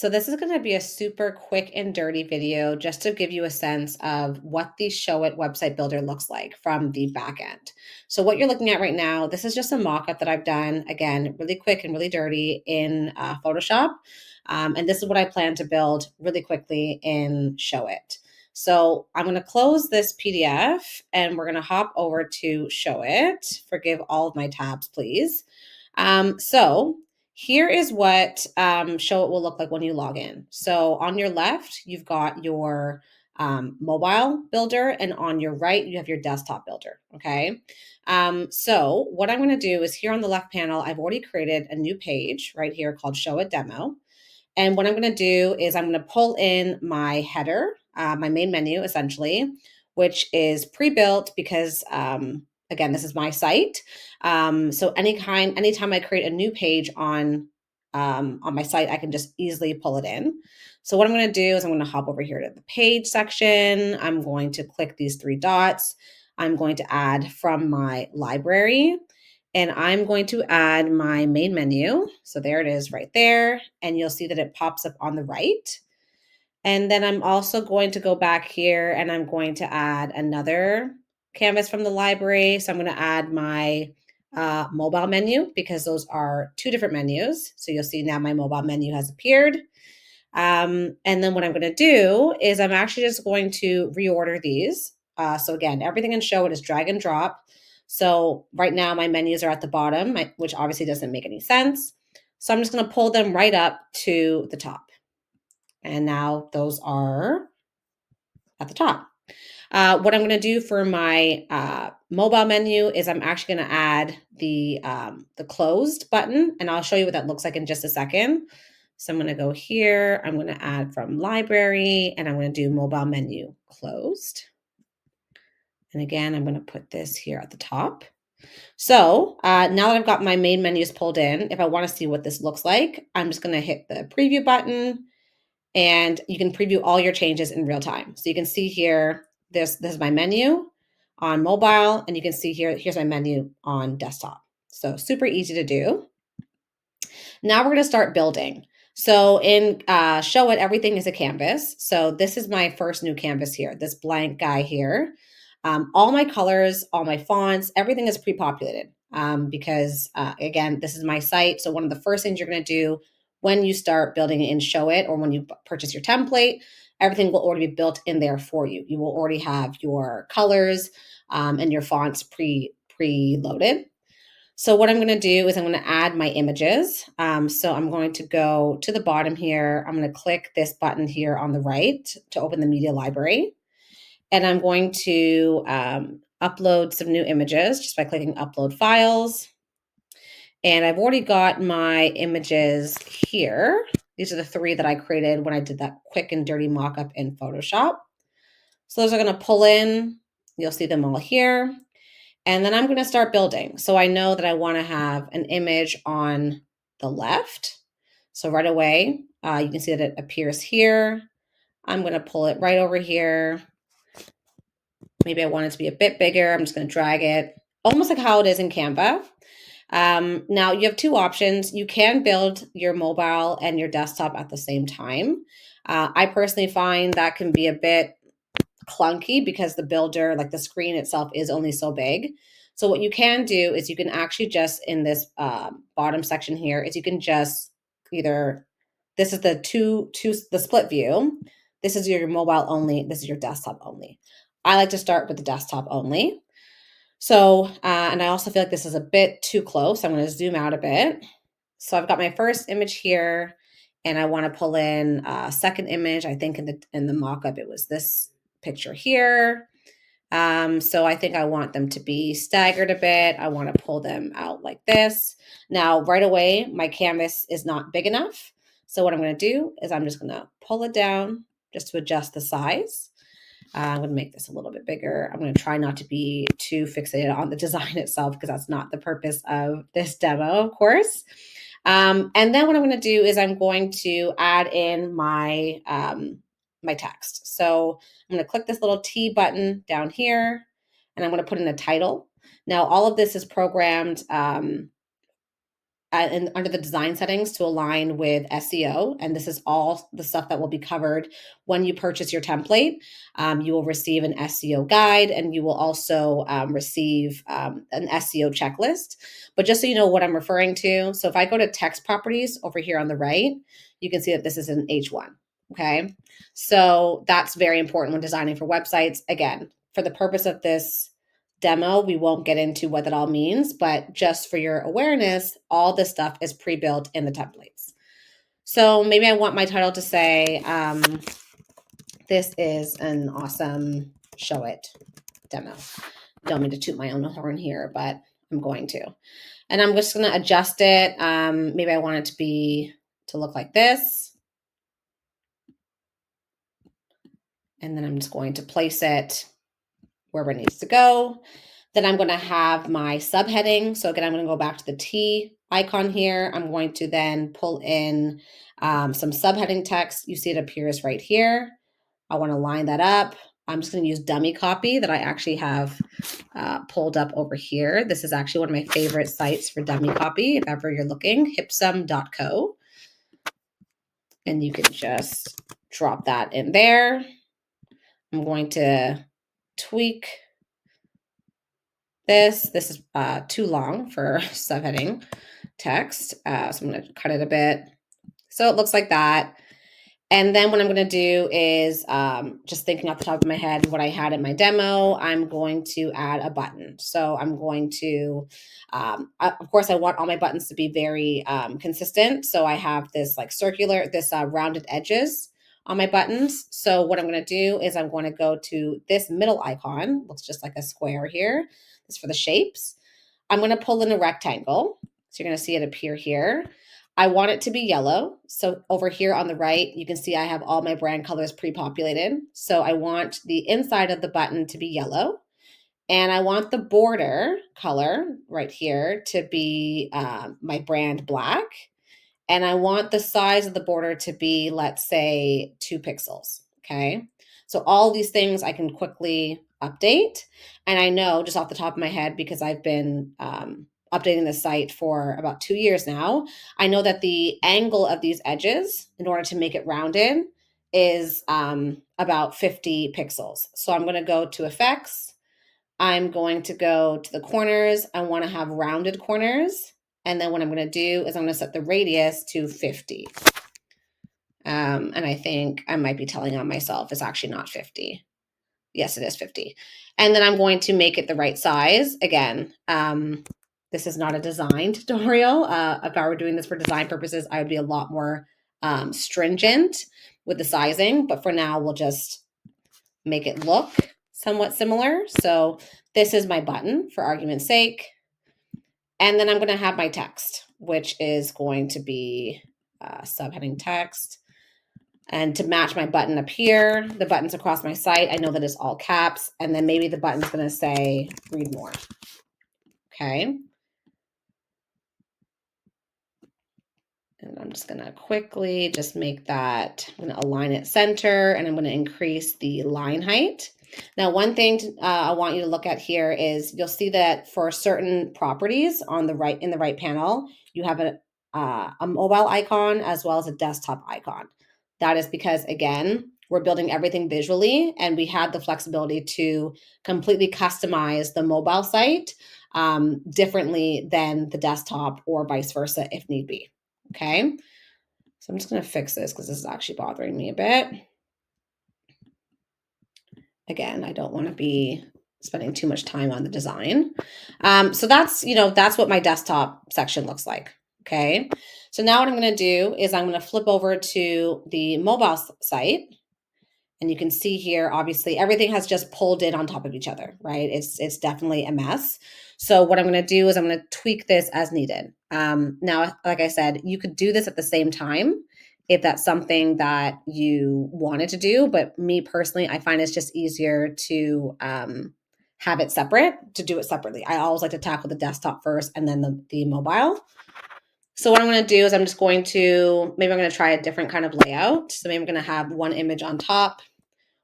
So this is going to be a super quick and dirty video just to give you a sense of what the Showit website builder looks like from the back end. So what you're looking at right now, this is just a mock-up that I've done, again, really quick and really dirty in Photoshop. And this is what I plan to build really quickly in Showit. So I'm going to close this PDF and we're going to hop over to Showit. Forgive all of my tabs, please. So here is what Showit will look like when you log in. So on your left, you've got your mobile builder, and on your right, you have your desktop builder. Okay. So what I'm going to do is here on the left panel, I've already created a new page right here called Showit Demo. And what I'm going to do is I'm going to pull in my header, my main menu essentially, which is pre-built because again, this is my site. So anytime I create a new page on my site, I can just easily pull it in. So what I'm going to do is I'm going to hop over here to the page section. I'm going to click these three dots. I'm going to add from my library. And I'm going to add my main menu. So there it is right there. And you'll see that it pops up on the right. And then I'm also going to go back here and I'm going to add another canvas from the library. So I'm going to add my mobile menu because those are two different menus. So you'll see now my mobile menu has appeared. And then what I'm going to do is I'm actually just going to reorder these. So again, everything in Showit is drag and drop. So right now my menus are at the bottom, which obviously doesn't make any sense. So I'm just going to pull them right up to the top. And now those are at the top. What I'm going to do for my mobile menu is I'm actually going to add the closed button, and I'll show you what that looks like in just a second. So I'm going to go here. I'm going to add from library, and I'm going to do mobile menu closed. And again, I'm going to put this here at the top. So now that I've got my main menus pulled in, if I want to see what this looks like, I'm just going to hit the preview button. And you can preview all your changes in real time. So you can see here, this is my menu on mobile, and you can see here's my menu on desktop. So super easy to do. Now we're going to start building. So in Showit, everything is a canvas. So this is my first new canvas here, this blank guy here. All my colors, all my fonts, everything is pre-populated because again, this is my site. So one of the first things you're going to do when you start building in Showit or when you purchase your template, everything will already be built in there for you. You will already have your colors and your fonts preloaded. So what I'm going to do is I'm going to add my images. So I'm going to go to the bottom here. I'm going to click this button here on the right to open the media library. And I'm going to upload some new images just by clicking upload files. And I've already got my images here. These are the three that I created when I did that quick and dirty mock-up in Photoshop. So those are going to pull in. You'll see them all here. And then I'm going to start building. So I know that I want to have an image on the left. So right away, you can see that it appears here. I'm going to pull it right over here. Maybe I want it to be a bit bigger. I'm just going to drag it almost like how it is in Canva. Now you have two options. You can build your mobile and your desktop at the same time. I personally find that can be a bit clunky because the builder, like the screen itself, is only so big. So what you can do is you can actually just in this bottom section here is you can just either, this is the split view. This is your mobile only. This is your desktop only. I like to start with the desktop only. So, and I also feel like this is a bit too close. I'm going to zoom out a bit. So I've got my first image here and I want to pull in a second image. I think in the mock-up, it was this picture here. So I think I want them to be staggered a bit. I want to pull them out like this. Now, right away, my canvas is not big enough. So what I'm going to do is I'm just going to pull it down just to adjust the size. I'm going to make this a little bit bigger. I'm going to try not to be too fixated on the design itself because that's not the purpose of this demo, of course. And then what I'm going to do is I'm going to add in my my text. So I'm going to click this little T button down here, and I'm going to put in a title. Now, all of this is programmed and under the design settings to align with SEO. And this is all the stuff that will be covered when you purchase your template. You will receive an SEO guide, and you will also receive an SEO checklist. But just so you know what I'm referring to, so if I go to text properties over here on the right, you can see that this is an H1. Okay. So that's very important when designing for websites. Again, for the purpose of this demo, we won't get into what that all means, but just for your awareness, all this stuff is pre-built in the templates. So maybe I want my title to say, this is an awesome Showit demo. Don't mean to toot my own horn here, but I'm going to. And I'm just going to adjust it. Maybe I want it to look like this. And then I'm just going to place it wherever it needs to go. Then I'm going to have my subheading. So again, I'm going to go back to the T icon here. I'm going to then pull in some subheading text. You see it appears right here. I want to line that up. I'm just going to use dummy copy that I actually have pulled up over here. This is actually one of my favorite sites for dummy copy. If ever you're looking, hipsum.co. And you can just drop that in there. I'm going to tweak this. This is too long for subheading text. So I'm going to cut it a bit. So it looks like that. And then what I'm going to do is just thinking off the top of my head what I had in my demo, I'm going to add a button. So I'm going to, of course, I want all my buttons to be very consistent. So I have this like circular, this rounded edges on my buttons. So what I'm going to do is I'm going to go to this middle icon, looks just like a square here. This is for the shapes. I'm going to pull in a rectangle. So you're going to see it appear here. I want it to be yellow. So over here on the right, you can see I have all my brand colors pre-populated. So I want the inside of the button to be yellow. And I want the border color right here to be my brand black. And I want the size of the border to be, let's say, 2 pixels. Okay. So all these things I can quickly update. And I know just off the top of my head, because I've been updating the site for about 2 years now, I know that the angle of these edges, in order to make it rounded, is about 50 pixels. So I'm going to go to effects. I'm going to go to the corners. I want to have rounded corners. And then what I'm going to do is I'm going to set the radius to 50. And I think I might be telling on myself. It's actually not 50. Yes, it is 50. And then I'm going to make it the right size. Again, this is not a design tutorial. If I were doing this for design purposes, I would be a lot more stringent with the sizing. But for now, we'll just make it look somewhat similar. So this is my button for argument's sake. And then I'm going to have my text, which is going to be subheading text. And to match my button up here, the buttons across my site, I know that it's all caps. And then maybe the button's going to say read more. Okay. And I'm just going to quickly just make that, I'm going to align it center, and I'm going to increase the line height. Now, one thing I want you to look at here is you'll see that for certain properties on the right, in the right panel, you have a mobile icon as well as a desktop icon. That is because, again, we're building everything visually, and we had the flexibility to completely customize the mobile site differently than the desktop, or vice versa if need be. Okay, so I'm just going to fix this because this is actually bothering me a bit. Again, I don't want to be spending too much time on the design. So that's, that's what my desktop section looks like. Okay, so now what I'm going to do is I'm going to flip over to the mobile site. And you can see here, obviously, everything has just pulled in on top of each other, right? It's definitely a mess. So what I'm going to do is I'm going to tweak this as needed. Now, like I said, you could do this at the same time if that's something that you wanted to do. But me personally, I find it's just easier to have it separate, to do it separately. I always like to tackle the desktop first and then the mobile. So what I'm going to do is I'm just going to, maybe I'm going to try a different kind of layout. So maybe I'm going to have one image on top,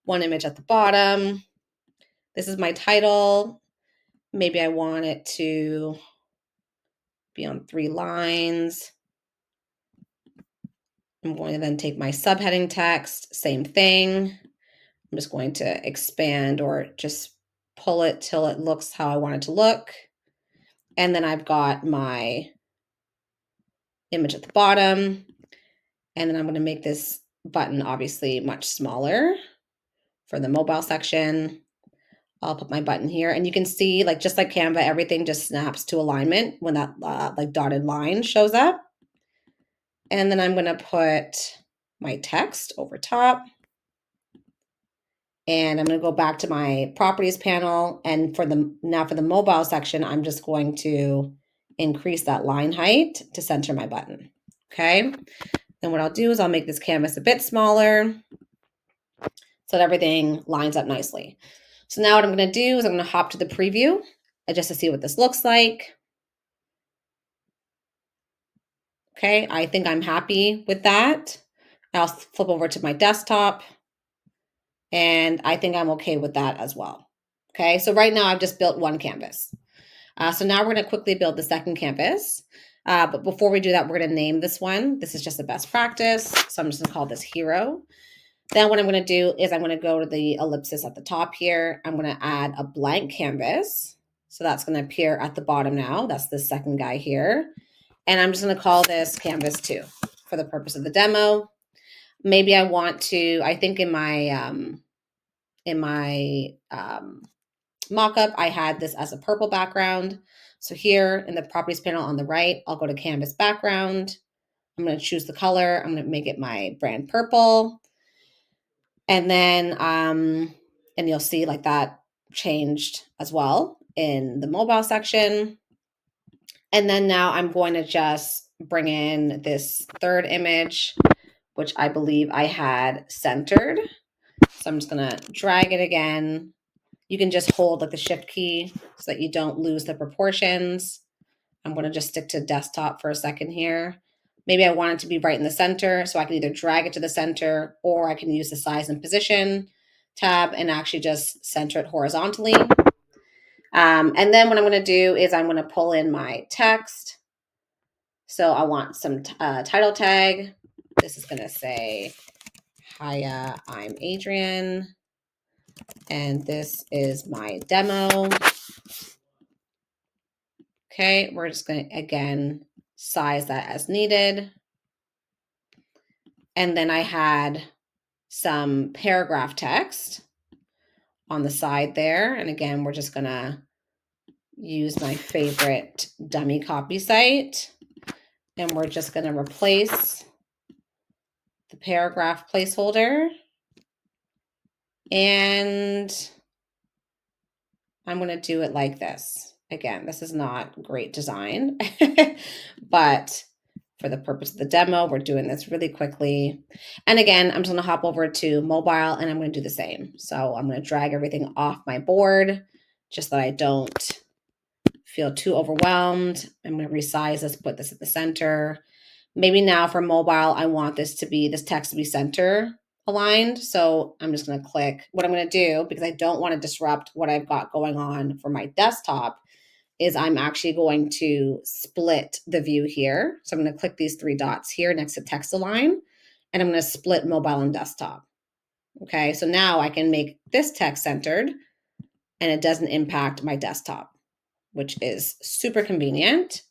one image at the bottom. This is my title. Maybe I want it to be on 3 lines. I'm going to then take my subheading text, same thing. I'm just going to expand or just pull it till it looks how I want it to look. And then I've got my image at the bottom. And then I'm going to make this button obviously much smaller for the mobile section. I'll put my button here, and you can see, like, just like Canva, everything just snaps to alignment when that like dotted line shows up. And then I'm going to put my text over top. And I'm going to go back to my properties panel. And for the mobile section, I'm just going to increase that line height to center my button. Okay. Then what I'll do is I'll make this canvas a bit smaller so that everything lines up nicely. So now what I'm going to do is I'm going to hop to the preview just to see what this looks like. Okay, I think I'm happy with that. I'll flip over to my desktop, and I think I'm okay with that as well. Okay, so right now I've just built one canvas. So now we're going to quickly build the second canvas. But before we do that, we're going to name this one. This is just a best practice. So I'm just going to call this Hero. Then what I'm going to do is I'm going to go to the ellipsis at the top here. I'm going to add a blank canvas. So that's going to appear at the bottom now. That's the second guy here. And I'm just going to call this Canvas 2 for the purpose of the demo. Maybe I want to, I think in my mock-up, I had this as a purple background. So here in the properties panel on the right, I'll go to Canvas background. I'm going to choose the color. I'm going to make it my brand purple. And then, and you'll see like that changed as well in the mobile section. And then now I'm going to just bring in this third image, which I believe I had centered. So I'm just going to drag it again. You can just hold like the shift key so that you don't lose the proportions. I'm going to just stick to desktop for a second here. Maybe I want it to be right in the center, so I can either drag it to the center or I can use the size and position tab and actually just center it horizontally. And then what I'm going to do is I'm going to pull in my text. So I want some title tag. This is going to say, hiya, I'm Adrian, and this is my demo. Okay, we're just going to, again, size that as needed. And then I had some paragraph text on the side there. And again, we're just going to use my favorite dummy copy site. And we're just going to replace the paragraph placeholder. And I'm going to do it like this. Again, this is not great design, but for the purpose of the demo, we're doing this really quickly. And again, I'm just going to hop over to mobile and I'm going to do the same. So I'm going to drag everything off my board just so that I don't feel too overwhelmed. I'm going to resize this, put this at the center. Maybe now for mobile, I want this text to be center aligned. So I'm just going to click. What I'm going to do, because I don't want to disrupt what I've got going on for my desktop, is I'm actually going to split the view here. So I'm going to click these 3 dots here next to text align, and I'm going to split mobile and desktop. Okay, so now I can make this text centered and it doesn't impact my desktop, which is super convenient.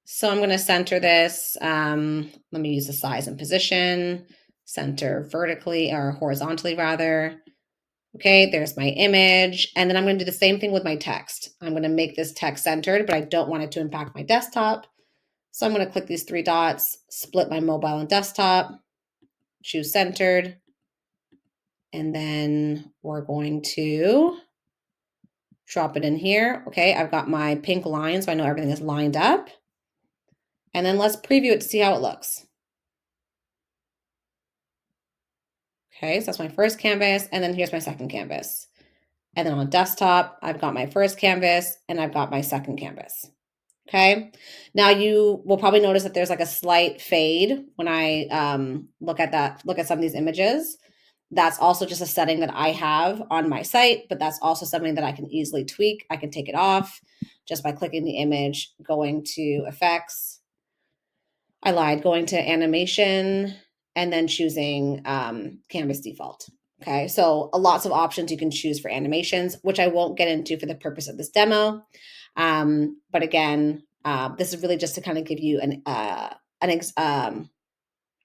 So I'm going to center this. Let me use the size and position, center vertically or horizontally rather. Okay, there's my image. And then I'm going to do the same thing with my text. I'm going to make this text centered, but I don't want it to impact my desktop. So I'm going to click these 3 dots, split my mobile and desktop, choose centered. And then we're going to drop it in here. Okay, I've got my pink line, so I know everything is lined up. And then let's preview it to see how it looks. Okay, so that's my first canvas, and then here's my second canvas. And then on desktop, I've got my first canvas and I've got my second canvas. Okay, now you will probably notice that there's like a slight fade when I look at some of these images. That's also just a setting that I have on my site, but that's also something that I can easily tweak. I can take it off just by clicking the image, going to effects. I lied, going to animation and then choosing canvas default. Okay, so lots of options you can choose for animations, which I won't get into for the purpose of this demo. But again, this is really just to kind of give you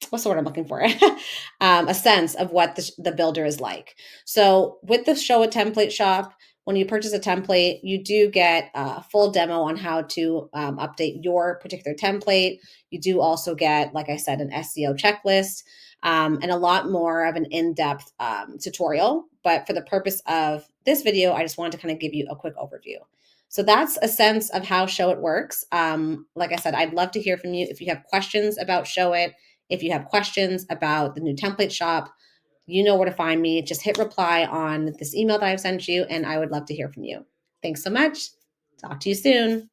what's the word I'm looking for? A sense of what the builder is like. So with the Showit template shop, when you purchase a template, you do get a full demo on how to update your particular template. You do also get, like I said, an SEO checklist and a lot more of an in-depth tutorial. But for the purpose of this video, I just wanted to kind of give you a quick overview. So that's a sense of how Showit works. Like I said, I'd love to hear from you if you have questions about Showit. If you have questions about the new template shop, you know where to find me. Just hit reply on this email that I've sent you, and I would love to hear from you. Thanks so much. Talk to you soon.